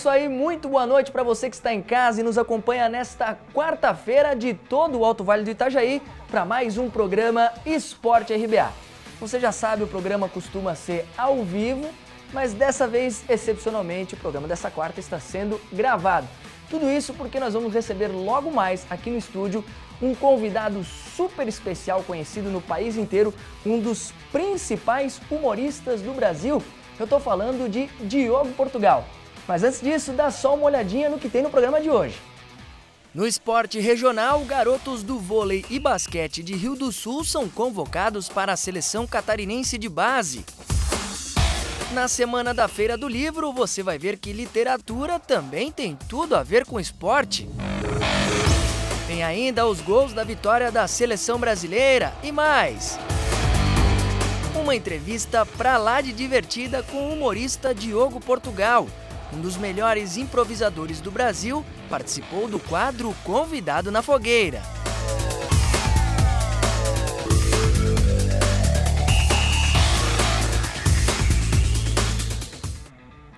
isso aí, muito boa noite para você que está em casa e nos acompanha nesta quarta-feira de todo o Alto Vale do Itajaí para mais um programa Esporte RBA. Você já sabe, o programa costuma ser ao vivo, mas dessa vez, excepcionalmente, o programa dessa quarta está sendo gravado. Tudo isso porque nós vamos receber logo mais aqui no estúdio um convidado super especial, conhecido no país inteiro, um dos principais humoristas do Brasil. Eu estou falando de Diogo Portugal. Mas antes disso, dá só uma olhadinha no que tem no programa de hoje. No esporte regional, garotos do vôlei e basquete de Rio do Sul são convocados para a seleção catarinense de base. Na semana da Feira do Livro, você vai ver que literatura também tem tudo a ver com esporte. Tem ainda os gols da vitória da seleção brasileira e mais. Uma entrevista pra lá de divertida com o humorista Diogo Portugal. Um dos melhores improvisadores do Brasil, participou do quadro Convidado na Fogueira.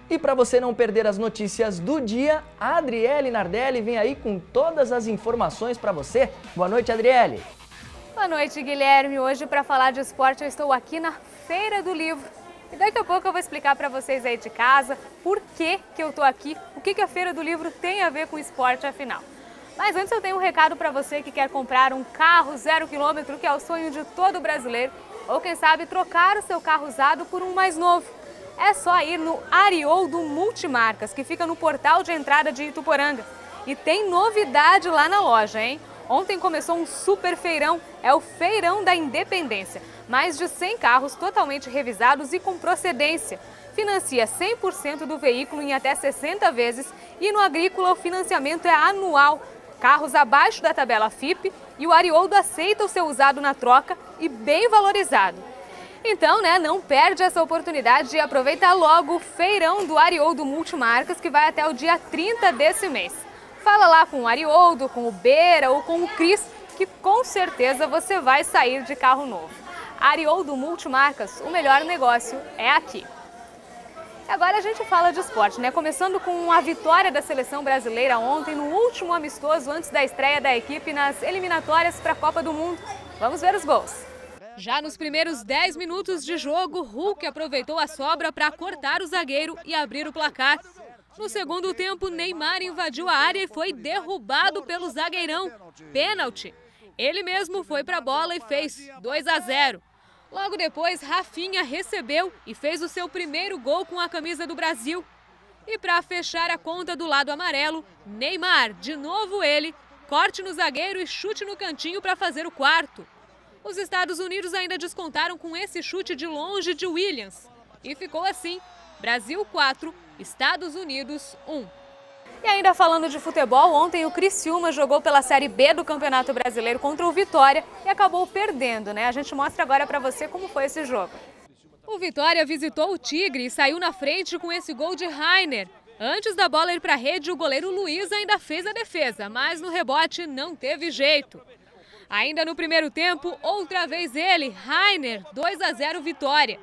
E para você não perder as notícias do dia, a Adriele Nardelli vem aí com todas as informações para você. Boa noite, Adriele. Boa noite, Guilherme. Hoje, para falar de esporte, eu estou aqui na Feira do Livro. E daqui a pouco eu vou explicar para vocês aí de casa por que eu estou aqui, o que a Feira do Livro tem a ver com esporte, afinal. Mas antes eu tenho um recado para você que quer comprar um carro 0 km, que é o sonho de todo brasileiro, ou quem sabe trocar o seu carro usado por um mais novo. É só ir no Arioldo Multimarcas, que fica no portal de entrada de Ituporanga. E tem novidade lá na loja, hein? Ontem começou um super feirão, é o Feirão da Independência. Mais de 100 carros totalmente revisados e com procedência. Financia 100% do veículo em até 60 vezes e no Agrícola o financiamento é anual. Carros abaixo da tabela FIPE e o Arioldo aceita o seu usado na troca e bem valorizado. Então, não perde essa oportunidade e aproveita logo o Feirão do Arioldo Multimarcas, que vai até o dia 30 desse mês. Fala lá com o Arioldo, com o Beira ou com o Cris, que com certeza você vai sair de carro novo. Arioldo Multimarcas, o melhor negócio é aqui. Agora a gente fala de esporte, Começando com a vitória da seleção brasileira ontem no último amistoso antes da estreia da equipe nas eliminatórias para a Copa do Mundo. Vamos ver os gols. Já nos primeiros 10 minutos de jogo, Hulk aproveitou a sobra para cortar o zagueiro e abrir o placar. No segundo tempo, Neymar invadiu a área e foi derrubado pelo zagueirão. Pênalti. Ele mesmo foi para a bola e fez 2-0. Logo depois, Rafinha recebeu e fez o seu primeiro gol com a camisa do Brasil. E para fechar a conta do lado amarelo, Neymar, de novo ele, corte no zagueiro e chute no cantinho para fazer o quarto. Os Estados Unidos ainda descontaram com esse chute de longe de Williams. E ficou assim, Brasil 4, Estados Unidos 1. E ainda falando de futebol, ontem o Criciúma jogou pela Série B do Campeonato Brasileiro contra o Vitória e acabou perdendo, A gente mostra agora para você como foi esse jogo. O Vitória visitou o Tigre e saiu na frente com esse gol de Rainer. Antes da bola ir para a rede, o goleiro Luiz ainda fez a defesa, mas no rebote não teve jeito. Ainda no primeiro tempo, outra vez ele, Rainer, 2-0 Vitória.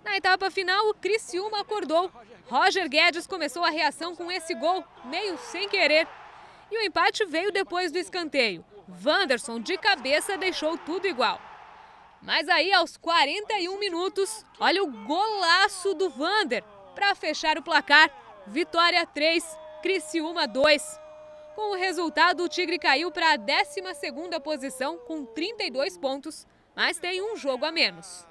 Na etapa final, o Criciúma acordou. Roger Guedes começou a reação com esse gol, meio sem querer. E o empate veio depois do escanteio. Wanderson, de cabeça, deixou tudo igual. Mas aí, aos 41 minutos, olha o golaço do Wander. Para fechar o placar, Vitória 3, Criciúma 2. Com o resultado, o Tigre caiu para a 12ª posição com 32 pontos, mas tem um jogo a menos.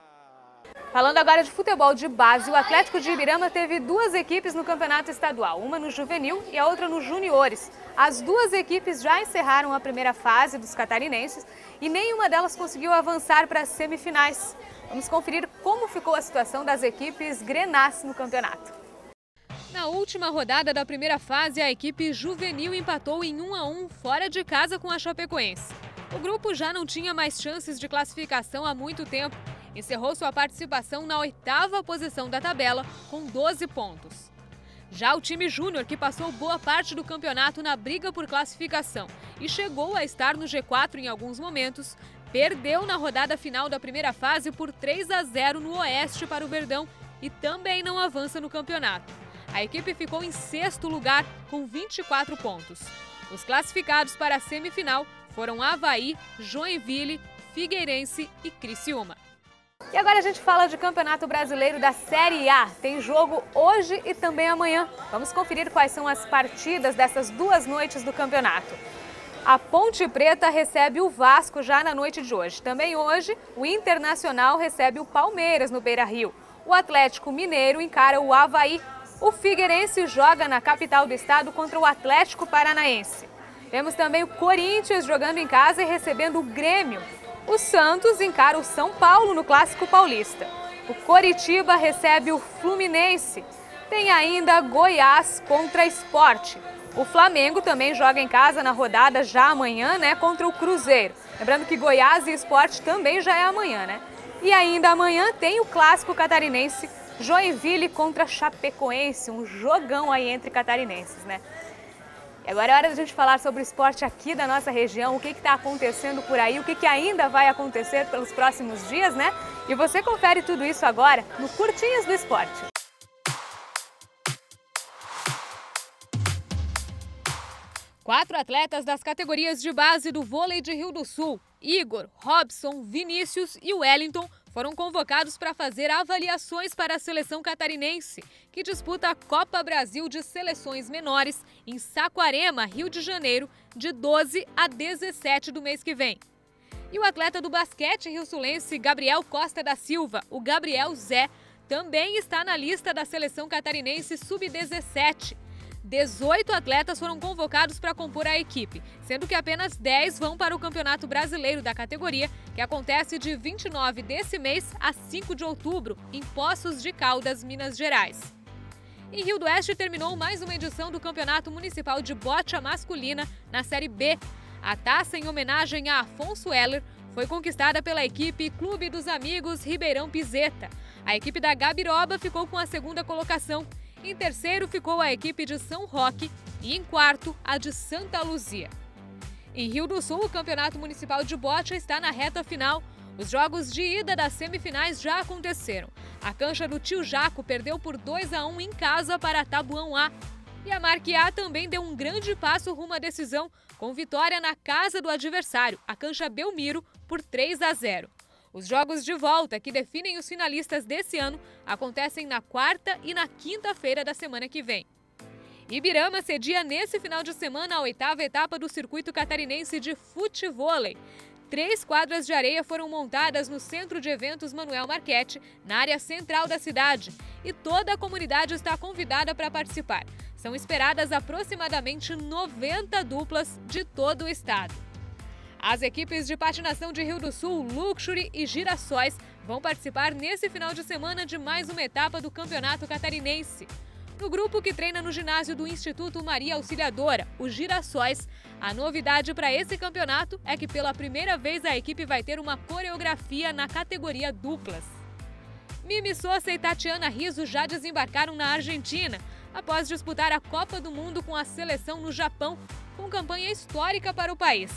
Falando agora de futebol de base, o Atlético de Ibirama teve 2 equipes no campeonato estadual, uma no juvenil e a outra nos juniores. As 2 equipes já encerraram a primeira fase dos catarinenses e nenhuma delas conseguiu avançar para as semifinais. Vamos conferir como ficou a situação das equipes grenás no campeonato. Na última rodada da primeira fase, a equipe juvenil empatou em 1-1 fora de casa com a Chapecoense. O grupo já não tinha mais chances de classificação há muito tempo. Encerrou sua participação na 8ª posição da tabela, com 12 pontos. Já o time júnior, que passou boa parte do campeonato na briga por classificação e chegou a estar no G4 em alguns momentos, perdeu na rodada final da primeira fase por 3-0 no Oeste para o Verdão e também não avança no campeonato. a equipe ficou em 6º lugar com 24 pontos. Os classificados para a semifinal foram Avaí, Joinville, Figueirense e Criciúma. E agora a gente fala de Campeonato Brasileiro da Série A. Tem jogo hoje e também amanhã. Vamos conferir quais são as partidas dessas 2 noites do campeonato. A Ponte Preta recebe o Vasco já na noite de hoje. Também hoje, o Internacional recebe o Palmeiras no Beira-Rio. O Atlético Mineiro encara o Avaí. O Figueirense joga na capital do estado contra o Atlético Paranaense. Temos também o Corinthians jogando em casa e recebendo o Grêmio. O Santos encara o São Paulo no Clássico Paulista. O Coritiba recebe o Fluminense. Tem ainda Goiás contra Sport. O Flamengo também joga em casa na rodada já amanhã, contra o Cruzeiro. Lembrando que Goiás e Sport também já é amanhã, E ainda amanhã tem o Clássico Catarinense, Joinville contra Chapecoense, um jogão aí entre catarinenses, E agora é hora da gente falar sobre o esporte aqui da nossa região, o que está acontecendo por aí, o que ainda vai acontecer pelos próximos dias, E você confere tudo isso agora no Curtinhas do Esporte. Quatro atletas das categorias de base do vôlei de Rio do Sul, Igor, Robson, Vinícius e Wellington, foram convocados para fazer avaliações para a seleção catarinense, que disputa a Copa Brasil de Seleções Menores em Saquarema, Rio de Janeiro, de 12 a 17 do mês que vem. E o atleta do basquete rio-sulense Gabriel Costa da Silva, o Gabriel Zé, também está na lista da seleção catarinense sub-17. 18 atletas foram convocados para compor a equipe, sendo que apenas 10 vão para o Campeonato Brasileiro da categoria, que acontece de 29 desse mês a 5 de outubro, em Poços de Caldas, Minas Gerais. Em Rio do Oeste terminou mais uma edição do Campeonato Municipal de Bocha Masculina na Série B. A taça, em homenagem a Afonso Heller, foi conquistada pela equipe Clube dos Amigos Ribeirão Pizeta. A equipe da Gabiroba ficou com a 2ª colocação. Em terceiro ficou a equipe de São Roque e em quarto a de Santa Luzia. Em Rio do Sul, o Campeonato Municipal de Bocha está na reta final. Os jogos de ida das semifinais já aconteceram. A cancha do Tio Jaco perdeu por 2-1 em casa para Tabuão A. E a Marque A também deu um grande passo rumo à decisão, com vitória na casa do adversário, a cancha Belmiro, por 3-0. Os jogos de volta, que definem os finalistas desse ano, acontecem na 4ª e na 5ª-feira da semana que vem. Ibirama cedia nesse final de semana a 8ª etapa do Circuito Catarinense de Futevôlei. 3 quadras de areia foram montadas no Centro de Eventos Manuel Marchetti, na área central da cidade, e toda a comunidade está convidada para participar. São esperadas aproximadamente 90 duplas de todo o estado. As equipes de patinação de Rio do Sul, Luxury e Girassóis vão participar nesse final de semana de mais uma etapa do Campeonato Catarinense. No grupo que treina no ginásio do Instituto Maria Auxiliadora, o Girassóis, a novidade para esse campeonato é que pela primeira vez a equipe vai ter uma coreografia na categoria duplas. Mimi Sousa e Tatiana Rizzo já desembarcaram na Argentina, após disputar a Copa do Mundo com a seleção no Japão, com campanha histórica para o país.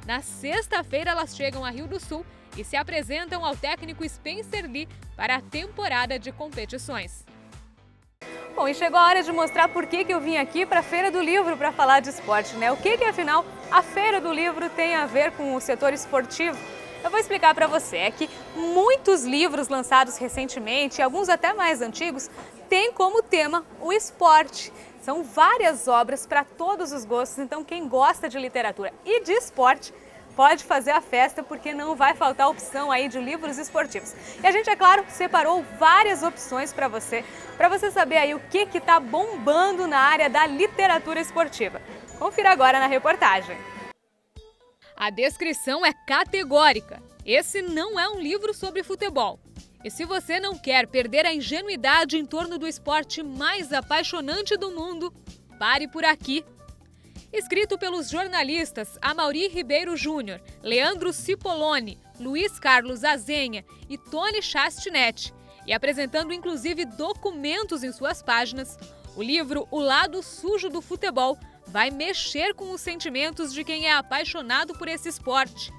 Na sexta-feira, elas chegam a Rio do Sul e se apresentam ao técnico Spencer Lee para a temporada de competições. Bom, e chegou a hora de mostrar por que eu vim aqui para a Feira do Livro para falar de esporte, O que afinal a Feira do Livro tem a ver com o setor esportivo? Eu vou explicar para você. É que muitos livros lançados recentemente, alguns até mais antigos, têm como tema o esporte. São várias obras para todos os gostos, então quem gosta de literatura e de esporte pode fazer a festa, porque não vai faltar opção aí de livros esportivos. E a gente, é claro, separou várias opções para você saber aí o que está bombando na área da literatura esportiva. Confira agora na reportagem. A descrição é categórica. Esse não é um livro sobre futebol. E se você não quer perder a ingenuidade em torno do esporte mais apaixonante do mundo, pare por aqui. Escrito pelos jornalistas Amaury Ribeiro Júnior, Leandro Cipollone, Luiz Carlos Azenha e Tony Chastinetti, e apresentando inclusive documentos em suas páginas, o livro O Lado Sujo do Futebol vai mexer com os sentimentos de quem é apaixonado por esse esporte.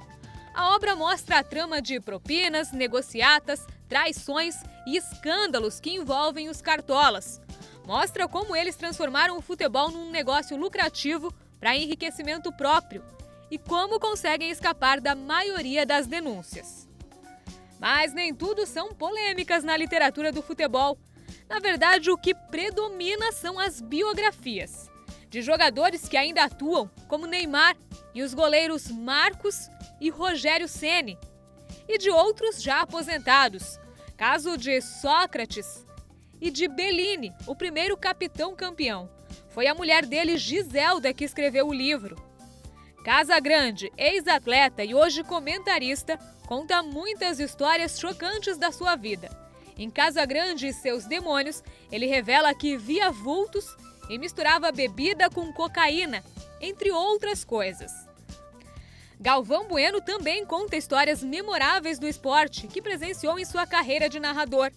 A obra mostra a trama de propinas, negociatas, traições e escândalos que envolvem os cartolas. mostra como eles transformaram o futebol num negócio lucrativo para enriquecimento próprio e como conseguem escapar da maioria das denúncias. Mas nem tudo são polêmicas na literatura do futebol. Na verdade, o que predomina são as biografias de jogadores que ainda atuam, como Neymar e os goleiros Marcos e Rogério Ceni, e de outros já aposentados, caso de Sócrates e de Bellini, o primeiro capitão campeão. Foi a mulher dele, Giselda, que escreveu o livro. Casagrande, ex-atleta e hoje comentarista, conta muitas histórias chocantes da sua vida. Em Casagrande e seus demônios, ele revela que via vultos e misturava bebida com cocaína, entre outras coisas. Galvão Bueno também conta histórias memoráveis do esporte que presenciou em sua carreira de narrador.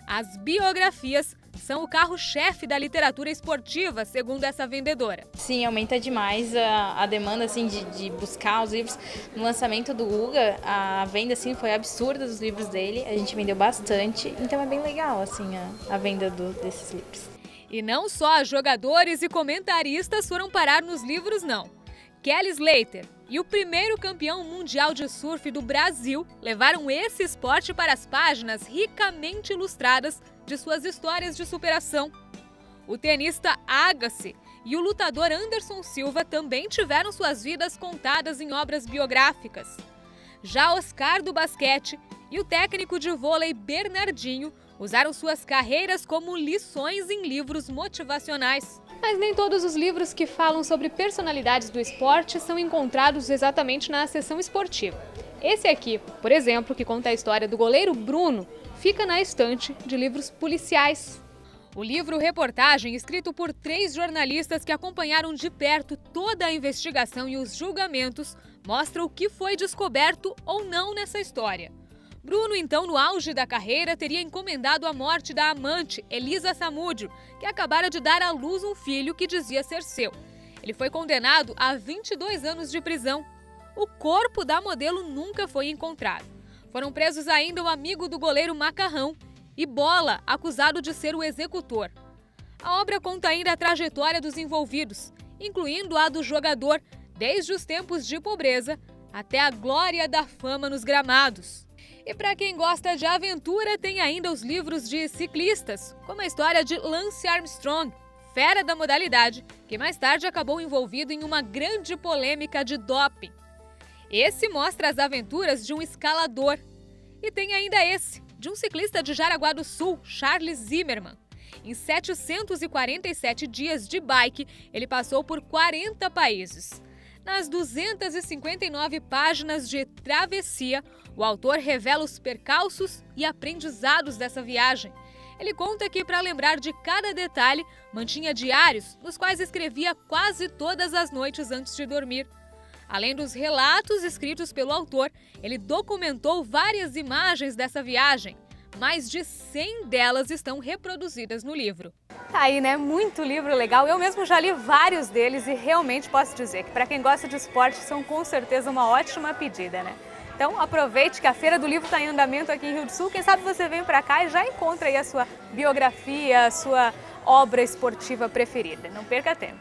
As biografias são o carro-chefe da literatura esportiva, segundo essa vendedora. Sim, aumenta demais a demanda assim, de buscar os livros. No lançamento do Guga, a venda assim, foi absurda dos livros dele, a gente vendeu bastante, então é bem legal assim, a venda desses livros. E não só jogadores e comentaristas foram parar nos livros, não. Kelly Slater e o primeiro campeão mundial de surf do Brasil levaram esse esporte para as páginas ricamente ilustradas de suas histórias de superação. O tenista Agassi e o lutador Anderson Silva também tiveram suas vidas contadas em obras biográficas. Já Oscar do basquete e o técnico de vôlei Bernardinho usaram suas carreiras como lições em livros motivacionais. Mas nem todos os livros que falam sobre personalidades do esporte são encontrados exatamente na seção esportiva. Esse aqui, por exemplo, que conta a história do goleiro Bruno, fica na estante de livros policiais. O livro-reportagem, escrito por 3 jornalistas que acompanharam de perto toda a investigação e os julgamentos, mostra o que foi descoberto ou não nessa história. Bruno, então, no auge da carreira, teria encomendado a morte da amante, Elisa Samúdio, que acabara de dar à luz um filho que dizia ser seu. Ele foi condenado a 22 anos de prisão. O corpo da modelo nunca foi encontrado. Foram presos ainda o amigo do goleiro Macarrão e Bola, acusado de ser o executor. A obra conta ainda a trajetória dos envolvidos, incluindo a do jogador, desde os tempos de pobreza até a glória da fama nos gramados. E para quem gosta de aventura, tem ainda os livros de ciclistas, como a história de Lance Armstrong, fera da modalidade, que mais tarde acabou envolvido em uma grande polêmica de doping. Esse mostra as aventuras de um escalador. E tem ainda esse, de um ciclista de Jaraguá do Sul, Charles Zimmermann. Em 747 dias de bike, ele passou por 40 países. Nas 259 páginas de Travessia, o autor revela os percalços e aprendizados dessa viagem. Ele conta que, para lembrar de cada detalhe, mantinha diários nos quais escrevia quase todas as noites antes de dormir. Além dos relatos escritos pelo autor, ele documentou várias imagens dessa viagem. Mais de 100 delas estão reproduzidas no livro. Tá aí, né? Muito livro legal. Eu mesmo já li vários deles e realmente posso dizer que para quem gosta de esporte são com certeza uma ótima pedida, né? Então aproveite que a Feira do Livro está em andamento aqui em Rio do Sul. Quem sabe você vem para cá e já encontra aí a sua biografia, a sua obra esportiva preferida. Não perca tempo.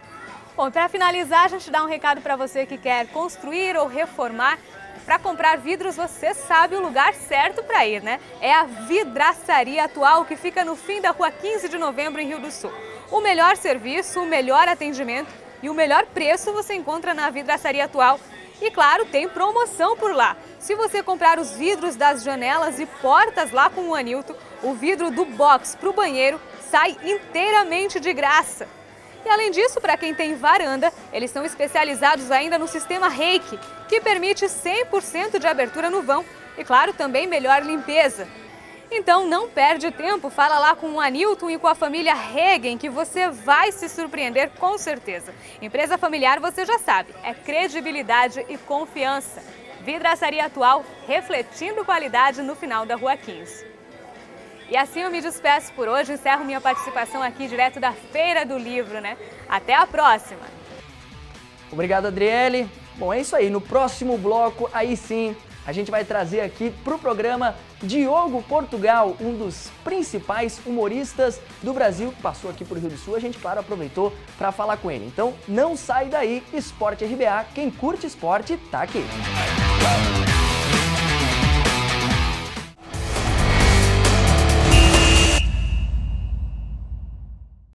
Bom, para finalizar, a gente dá um recado para você que quer construir ou reformar. Para comprar vidros, você sabe o lugar certo para ir, né? É a Vidraçaria Atual, que fica no fim da Rua 15 de Novembro, em Rio do Sul. O melhor serviço, o melhor atendimento e o melhor preço você encontra na Vidraçaria Atual. E claro, tem promoção por lá. Se você comprar os vidros das janelas e portas lá com o Anilton, o vidro do box para o banheiro sai inteiramente de graça. E além disso, para quem tem varanda, eles são especializados ainda no sistema Reiki, que permite 100% de abertura no vão e, claro, também melhor limpeza. Então não perde tempo, fala lá com o Anilton e com a família Regen, que você vai se surpreender com certeza. Empresa familiar, você já sabe, é credibilidade e confiança. Vidraçaria Atual, refletindo qualidade no final da Rua 15. E assim eu me despeço por hoje, encerro minha participação aqui direto da Feira do Livro, né? Até a próxima! Obrigado, Adriele. Bom, é isso aí. No próximo bloco, aí sim, a gente vai trazer aqui para o programa Diogo Portugal, um dos principais humoristas do Brasil, que passou aqui por Rio do Sul. A gente, claro, aproveitou para falar com ele. Então, não sai daí, Esporte RBA, quem curte esporte, tá aqui.